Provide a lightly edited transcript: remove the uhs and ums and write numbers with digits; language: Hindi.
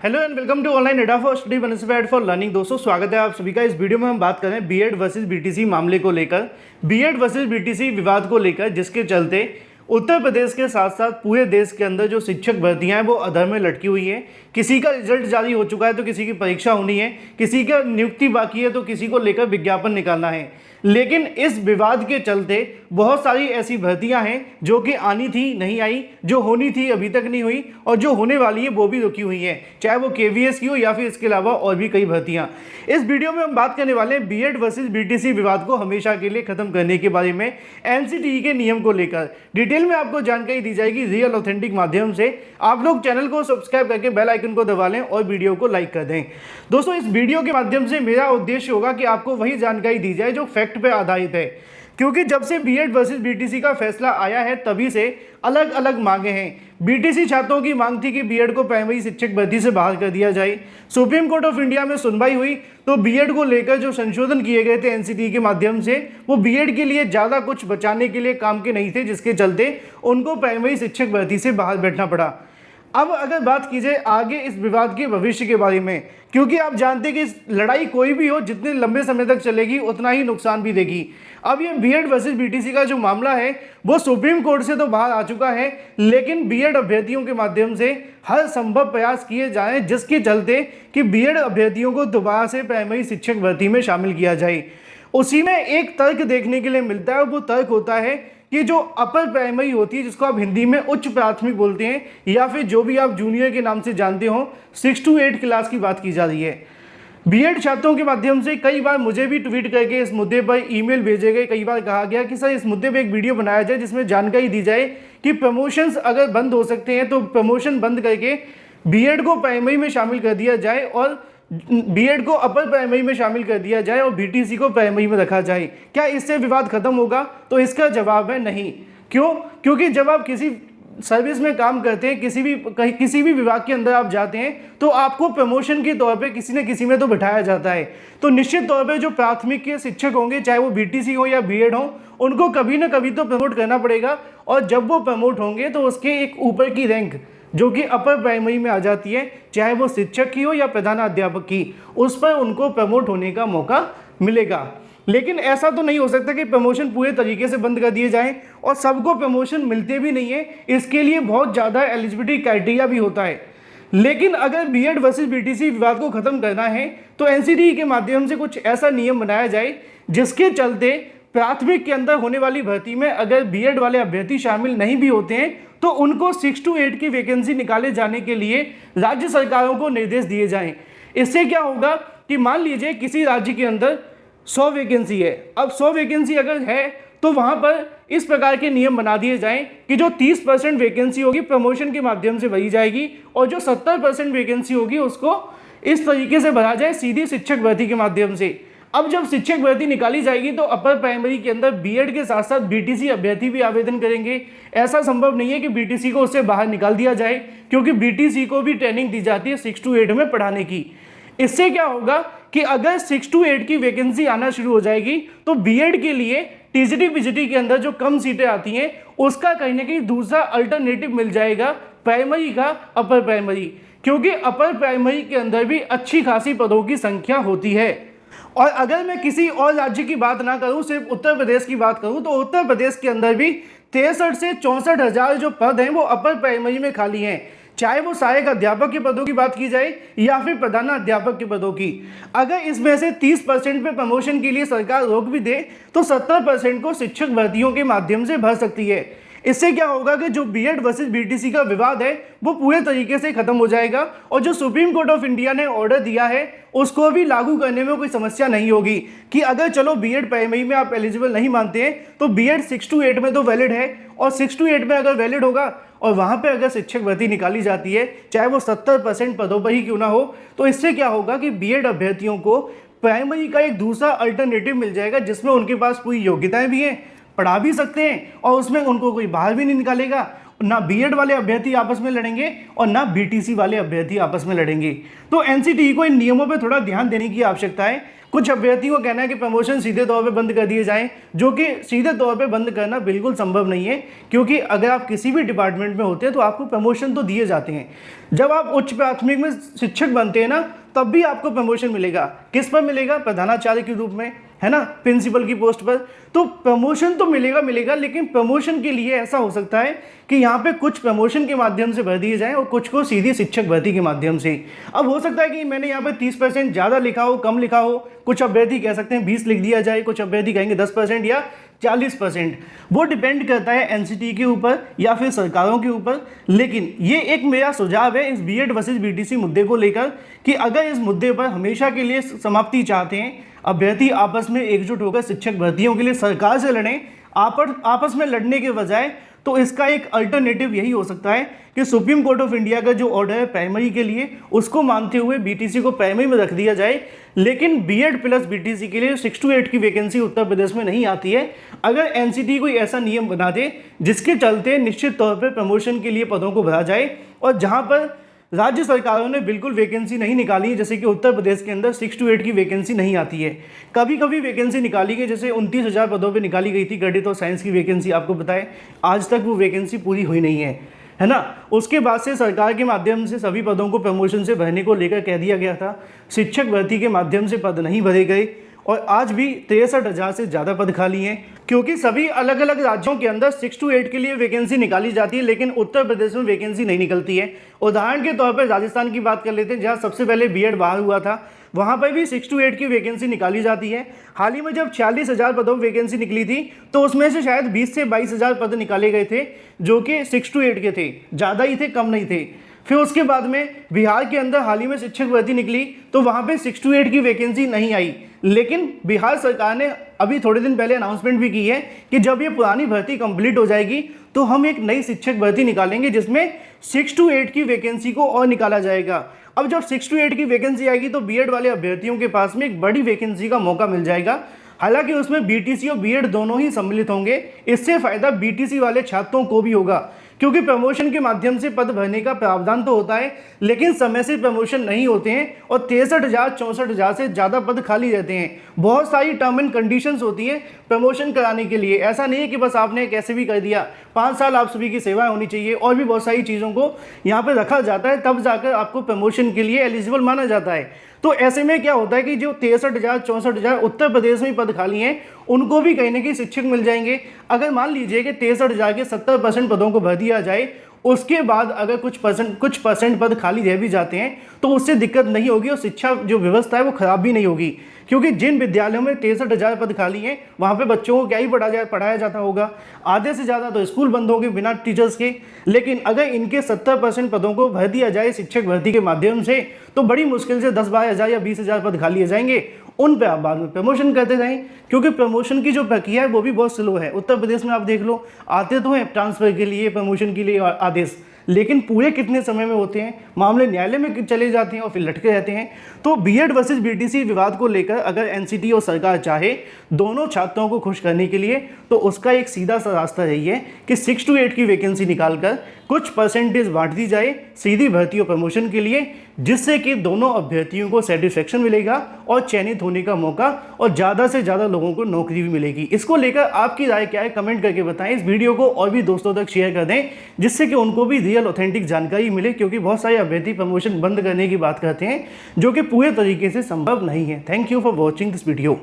Hello and welcome to online एडा फॉर स्टडी बनस्पैड फॉर लर्निंग। दोस्तों स्वागत है आप सभी का। इस वीडियो में हम बात करें बीएड वर्सेस बीटीसी मामले को लेकर, बीएड वर्सेस बीटीसी विवाद को लेकर, जिसके चलते उत्तर प्रदेश के साथ साथ पूरे देश के अंदर जो शिक्षक भर्तियां हैं वो अधर में लटकी हुई हैं। किसी का रिजल्ट जारी हो चुका है तो किसी की परीक्षा होनी है, किसी का नियुक्ति बाकी है तो किसी को लेकर विज्ञापन निकालना है। लेकिन इस विवाद के चलते बहुत सारी ऐसी भर्तियां हैं जो कि आनी थी नहीं आई, जो होनी थी अभी तक नहीं हुई, और जो होने वाली है वो भी रुकी हुई हैं, चाहे वो केवीएस की हो या फिर इसके अलावा और भी कई भर्तियां। इस वीडियो में हम बात करने वाले हैं बीएड वर्सेस बीटीसी विवाद को हमेशा के लिए खत्म करने के बारे में, एनसीटीई के नियम को लेकर डिटेल में आपको जानकारी दी जाएगी रियल ऑथेंटिक माध्यम से। आप लोग चैनल को सब्सक्राइब करके बेल आइकन को दबा लें और वीडियो को लाइक कर दें। दोस्तों इस वीडियो के माध्यम से मेरा उद्देश्य होगा कि आपको वही जानकारी दी जाए जो फैक्ट पे आधारित है, क्योंकि जब से बीएड वर्सेस बीटीसी का फैसला आया है तभी से अलग अलग मांगे हैं। बीटीसी छात्रों की मांग थी कि बीएड को प्राइमरी शिक्षक भर्ती से बाहर कर दिया जाए। सुप्रीम कोर्ट ऑफ इंडिया में सुनवाई हुई तो बीएड को लेकर जो संशोधन किए गए थे एनसीटीई के माध्यम से, वो बीएड के लिए ज़्यादा कुछ बचाने के लिए काम के नहीं थे, जिसके चलते उनको प्राइमरी शिक्षक भर्ती से बाहर बैठना पड़ा। अब अगर बात की जाए आगे इस विवाद के भविष्य के बारे में, क्योंकि आप जानते हैं कि इस लड़ाई कोई भी हो जितने लंबे समय तक चलेगी उतना ही नुकसान भी देगी। अब ये बीएड वर्सेस बीटीसी का जो मामला है वो सुप्रीम कोर्ट से तो बाहर आ चुका है, लेकिन बीएड अभ्यर्थियों के माध्यम से हर संभव प्रयास किए जाएं जिसके चलते कि बीएड अभ्यर्थियों को दोबारा से प्राइमरी शिक्षक भर्ती में शामिल किया जाए। उसी में एक तर्क देखने के लिए मिलता है, वो तर्क होता है कि जो अपर प्राइमरी होती है, जिसको आप हिंदी में उच्च प्राथमिक बोलते हैं या फिर जो भी आप जूनियर के नाम से जानते हो, 6 to 8 क्लास की बात की जा रही है। बीएड छात्रों के माध्यम से कई बार मुझे भी ट्वीट करके इस मुद्दे पर ईमेल भेजे गए, कई बार कहा गया कि सर इस मुद्दे पर एक वीडियो बनाया जाए जिसमें जानकारी दी जाए कि प्रमोशंस अगर बंद हो सकते हैं तो प्रमोशन बंद करके बीएड को प्राइमरी में शामिल कर दिया जाए और बीएड को अपर प्राइमरी में शामिल कर दिया जाए और बीटीसी को प्राइमरी में रखा जाए। क्या इससे विवाद खत्म होगा? तो इसका जवाब है नहीं। क्यों? क्योंकि जब आप किसी सर्विस में काम करते हैं, किसी भी विभाग के अंदर आप जाते हैं, तो आपको प्रमोशन के तौर पे किसी न किसी में तो बिठाया जाता है। तो निश्चित तौर पे जो प्राथमिक के शिक्षक होंगे, चाहे वो बीटीसी हो या बीएड हो, उनको कभी ना कभी तो प्रमोट करना पड़ेगा, और जब वो प्रमोट होंगे तो उसके एक ऊपर की रैंक जो कि अपर प्राइमरी में आ जाती है, चाहे वो शिक्षक की हो या प्रधानाध्यापक की, उस पर उनको प्रमोट होने का मौका मिलेगा। लेकिन ऐसा तो नहीं हो सकता कि प्रमोशन पूरे तरीके से बंद कर दिए जाएं, और सबको प्रमोशन मिलते भी नहीं है। इसके लिए बहुत ज़्यादा एलिजिबिलिटी क्राइटेरिया भी होता है। लेकिन अगर बीएड वर्सेस बीटीसी विवाद को खत्म करना है तो एनसीटीई के माध्यम से कुछ ऐसा नियम बनाया जाए जिसके चलते प्राथमिक के अंदर होने वाली भर्ती में अगर बीएड वाले अभ्यर्थी शामिल नहीं भी होते हैं तो उनको 6 to 8 की वैकेंसी निकाले जाने के लिए राज्य सरकारों को निर्देश दिए जाएं। इससे क्या होगा कि मान लीजिए किसी राज्य के अंदर 100 वैकेंसी है। अब 100 वैकेंसी अगर है तो वहाँ पर इस प्रकार के नियम बना दिए जाएं कि जो 30% वैकेंसी होगी प्रमोशन के माध्यम से भरी जाएगी, और जो 70% वैकेंसी होगी उसको इस तरीके से भरा जाए सीधी शिक्षक भर्ती के माध्यम से। अब जब शिक्षक भर्ती निकाली जाएगी तो अपर प्राइमरी के अंदर बीएड के साथ साथ बीटीसी अभ्यर्थी भी आवेदन करेंगे। ऐसा संभव नहीं है कि बीटीसी को उससे बाहर निकाल दिया जाए, क्योंकि बीटीसी को भी ट्रेनिंग दी जाती है 6 to 8 में पढ़ाने की। इससे क्या होगा कि अगर 6 to 8 की वैकेंसी आना शुरू हो जाएगी तो बीएड के लिए टीजीटी पीजीटी के अंदर जो कम सीटें आती हैं उसका कहीं ना कहीं दूसरा अल्टरनेटिव मिल जाएगा प्राइमरी का अपर प्राइमरी, क्योंकि अपर प्राइमरी के अंदर भी अच्छी खासी पदों की संख्या होती है। और अगर मैं किसी और राज्य की बात ना करूं, सिर्फ उत्तर प्रदेश की बात करूं, तो उत्तर प्रदेश के अंदर भी 63 से 64 हज़ार जो पद हैं वो अपर प्राइमरी में खाली हैं, चाहे वो सहायक अध्यापक के पदों की बात की जाए या फिर प्रधानाध्यापक के पदों की। अगर इसमें से 30% पे प्रमोशन के लिए सरकार रोक भी दे तो 70% को शिक्षक भर्तियों के माध्यम से भर सकती है। इससे क्या होगा कि जो बीएड वर्सेस बीटीसी का विवाद है वो पूरे तरीके से खत्म हो जाएगा, और जो सुप्रीम कोर्ट ऑफ इंडिया ने ऑर्डर दिया है उसको भी लागू करने में कोई समस्या नहीं होगी कि अगर चलो बीएड प्राइमरी में आप एलिजिबल नहीं मानते हैं तो बीएड 6 to 8 में तो वैलिड है, और 6 to 8 में अगर वैलिड होगा और वहाँ पे अगर शिक्षक भर्ती निकाली जाती है, चाहे वो 70% पदों पर ही क्यों ना हो, तो इससे क्या होगा कि बीएड अभ्यर्थियों को प्राइमरी का एक दूसरा अल्टरनेटिव मिल जाएगा जिसमें उनके पास पूरी योग्यताएं भी हैं, पढ़ा भी सकते हैं, और उसमें उनको कोई बाहर भी नहीं निकालेगा, ना बीएड वाले अभ्यर्थी आपस में लड़ेंगे और ना बीटीसी वाले अभ्यर्थी आपस में लड़ेंगे। तो एनसीटीई को इन नियमों पर थोड़ा ध्यान देने की आवश्यकता है। कुछ अभ्यर्थियों को कहना है कि प्रमोशन सीधे तौर पे बंद कर दिए जाएं, जो कि सीधे तौर पे बंद करना बिल्कुल संभव नहीं है, क्योंकि अगर आप किसी भी डिपार्टमेंट में होते हैं तो आपको प्रमोशन तो दिए जाते हैं। जब आप उच्च प्राथमिक में शिक्षक बनते हैं ना, तब भी आपको प्रमोशन मिलेगा। किस पर मिलेगा? प्रधानाचार्य के रूप में, है ना, प्रिंसिपल की पोस्ट पर। तो प्रमोशन तो मिलेगा, लेकिन प्रमोशन के लिए ऐसा हो सकता है कि यहाँ पे कुछ प्रमोशन के माध्यम से भर दिए जाएं और कुछ को सीधी शिक्षक भर्ती के माध्यम से। अब हो सकता है कि मैंने यहाँ पे 30% ज़्यादा लिखा हो, कम लिखा हो, कुछ अभ्यर्थी कह सकते हैं 20 लिख दिया जाए, कुछ अभ्यर्थी कहेंगे 10% या 40%। वो डिपेंड करता है एनसीटी के ऊपर या फिर सरकारों के ऊपर। लेकिन ये एक मेरा सुझाव है इस बीएड वर्सेस बीटीसी मुद्दे को लेकर कि अगर इस मुद्दे पर हमेशा के लिए समाप्ति चाहते हैं, अभ्यर्थी आपस में एकजुट होकर शिक्षक भर्तियों के लिए सरकार से लड़ें, आपस में लड़ने के बजाय, तो इसका एक अल्टरनेटिव यही हो सकता है कि सुप्रीम कोर्ट ऑफ इंडिया का जो ऑर्डर है प्राइमरी के लिए, उसको मानते हुए बीटीसी को प्राइमरी में रख दिया जाए। लेकिन बीएड प्लस बीटीसी के लिए 6 to 8 की वैकेंसी उत्तर प्रदेश में नहीं आती है। अगर एनसीटी कोई ऐसा नियम बना दे जिसके चलते निश्चित तौर पर प्रमोशन के लिए पदों को भरा जाए, और जहाँ पर राज्य सरकारों ने बिल्कुल वैकेंसी नहीं निकाली, जैसे कि उत्तर प्रदेश के अंदर 6 to 8 की वैकेंसी नहीं आती है। कभी कभी वैकेंसी निकाली गई, जैसे 29,000 पदों पे निकाली गई थी गणित और साइंस की वैकेंसी, आपको बताएं आज तक वो वैकेंसी पूरी हुई नहीं है ना। उसके बाद से सरकार के माध्यम से सभी पदों को प्रमोशन से भरने को लेकर कह दिया गया था। शिक्षक भर्ती के माध्यम से पद नहीं भरे गए और आज भी 63,000 से ज़्यादा पद खाली हैं, क्योंकि सभी अलग अलग राज्यों के अंदर 6 to 8 के लिए वैकेंसी निकाली जाती है, लेकिन उत्तर प्रदेश में वैकेंसी नहीं निकलती है। उदाहरण के तौर पर राजस्थान की बात कर लेते हैं, जहाँ सबसे पहले बीएड बाहर हुआ था, वहाँ पर भी 6 to 8 की वैकेंसी निकाली जाती है। हाल ही में जब 46,000 पदों में वैकेंसी निकली थी, तो उसमें से शायद 20 से 22,000 पद निकाले गए थे, जो कि 6 to 8 के थे, ज़्यादा ही थे, कम नहीं थे। फिर उसके बाद में बिहार के अंदर हाल ही में शिक्षक भर्ती निकली, तो वहाँ पे 6 to 8 की वैकेंसी नहीं आई। लेकिन बिहार सरकार ने अभी थोड़े दिन पहले अनाउंसमेंट भी की है कि जब ये पुरानी भर्ती कंप्लीट हो जाएगी तो हम एक नई शिक्षक भर्ती निकालेंगे, जिसमें 6 to 8 की वैकेंसी को और निकाला जाएगा। अब जब 6 to 8 की वैकेंसी आएगी तो बीएड वाले अभ्यर्थियों के पास में एक बड़ी वैकेंसी का मौका मिल जाएगा। हालांकि उसमें बीटीसी और बीएड दोनों ही सम्मिलित होंगे। इससे फायदा बीटीसी वाले छात्रों को भी होगा, क्योंकि प्रमोशन के माध्यम से पद भरने का प्रावधान तो होता है, लेकिन समय से प्रमोशन नहीं होते हैं और 63,000 64,000 से ज़्यादा पद खाली रहते हैं। बहुत सारी टर्म एंड कंडीशंस होती हैं प्रमोशन कराने के लिए। ऐसा नहीं है कि बस आपने कैसे भी कर दिया, 5 साल आप सभी की सेवाएं होनी चाहिए, और भी बहुत सारी चीज़ों को यहाँ पर रखा जाता है, तब जाकर आपको प्रमोशन के लिए एलिजिबल माना जाता है। तो ऐसे में क्या होता है कि जो 63,000 64,000 उत्तर प्रदेश में पद खाली हैं, उनको भी कहीं ना कहीं शिक्षक मिल जाएंगे। अगर मान लीजिए कि 63,000 के 70% पदों को भर दिया जाए, उसके बाद अगर कुछ परसेंट पद खाली रह भी जाते हैं तो उससे दिक्कत नहीं होगी और शिक्षा जो व्यवस्था है वो खराब भी नहीं होगी, क्योंकि जिन विद्यालयों में 63,000 पद खाली हैं वहाँ पे बच्चों को क्या ही पढ़ाया जाता होगा। आधे से ज़्यादा तो स्कूल बंद होंगे बिना टीचर्स के। लेकिन अगर इनके 70% पदों को भर दिया जाए शिक्षक भर्ती के माध्यम से, तो बड़ी मुश्किल से 10-12,000 या 20,000 पद खाली हो जाएंगे। उन पे आप बाद में प्रमोशन करते रहें, क्योंकि प्रमोशन की जो प्रक्रिया है वो भी बहुत स्लो है। उत्तर प्रदेश में आप देख लो, आते तो हैं ट्रांसफ़र के लिए, प्रमोशन के लिए आदेश, लेकिन पूरे कितने समय में होते हैं, मामले न्यायालय में चले जाते हैं और फिर लटके रहते हैं। तो बीएड वर्सेस बीटीसी विवाद को लेकर अगर एनसीटी और सरकार चाहे दोनों छात्रों को खुश करने के लिए, तो उसका एक सीधा सा रास्ता यही है कि 6 to 8 की वैकेंसी निकालकर कुछ परसेंटेज बांट दी जाए सीधी भर्ती और प्रमोशन के लिए, जिससे कि दोनों अभ्यर्थियों को सेटिस्फेक्शन मिलेगा और चयनित होने का मौका, और ज़्यादा से ज़्यादा लोगों को नौकरी भी मिलेगी। इसको लेकर आपकी राय क्या है, कमेंट करके बताएं। इस वीडियो को और भी दोस्तों तक शेयर कर दें, जिससे कि उनको भी रियल ऑथेंटिक जानकारी मिले, क्योंकि बहुत सारे अभ्यर्थी प्रमोशन बंद करने की बात करते हैं, जो कि पूरे तरीके से संभव नहीं है। Thank you for watching this video.